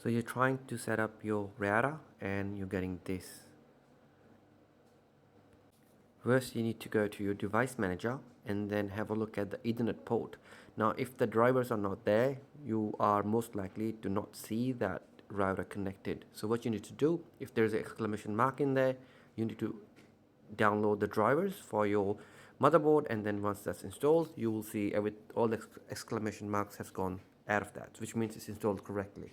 So you're trying to set up your router and you're getting this. First, you need to go to your device manager and then have a look at the Ethernet port. Now, if the drivers are not there, you are most likely to not see that router connected. So what you need to do, if there's an exclamation mark in there, you need to download the drivers for your motherboard, and then once that's installed, you will see all the exclamation marks has gone out of that, which means it's installed correctly.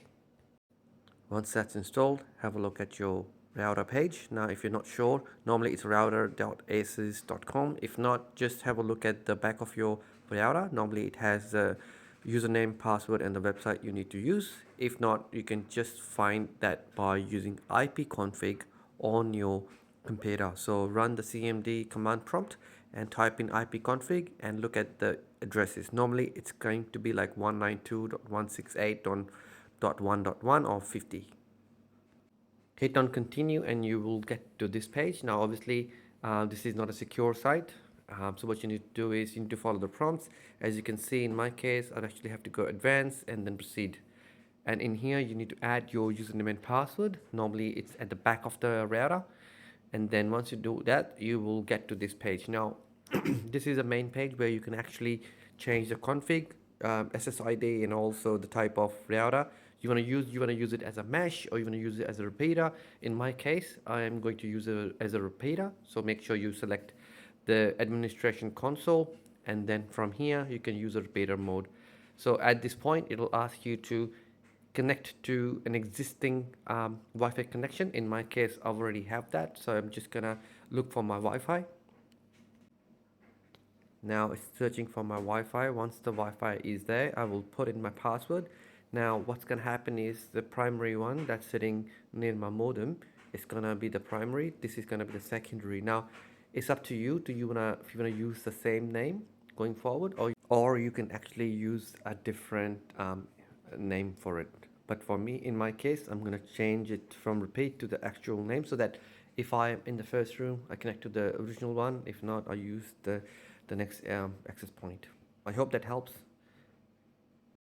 Once that's installed, have a look at your router page. Now, if you're not sure, normally it's router.asus.com. If not, just have a look at the back of your router. Normally it has the username, password, and the website you need to use. If not, you can just find that by using ipconfig on your computer. So run the cmd command prompt and type in ipconfig and look at the addresses. Normally it's going to be like 192.168.1.1 or 50. Hit on continue and you will get to this page. Now obviously this is not a secure site, so what you need to do is you need to follow the prompts. As you can see, in my case, I'd actually have to go advanced and then proceed, and in here you need to add your username and password. Normally it's at the back of the router, and then once you do that, you will get to this page. Now this is a main page where you can actually change the config, SSID, and also the type of router you want to use. You want to use it as a mesh, or you want to use it as a repeater. In my case, I am going to use it as a repeater, so make sure you select the administration console, and then from here you can use a repeater mode. So at this point, it will ask you to connect to an existing Wi-Fi connection. In my case, I already have that, so I'm just gonna look for my Wi-Fi. Now it's searching for my Wi-Fi. Once the Wi-Fi is there, I will put in my password. Now what's gonna happen is the primary one that's sitting near my modem is gonna be the primary. This is gonna be the secondary. Now it's up to you. If you wanna use the same name going forward, or you can actually use a different name for it. But for me, in my case, I'm gonna change it from repeat to the actual name, so that if I am in the first room, I connect to the original one. If not, I use the next access point. I hope that helps.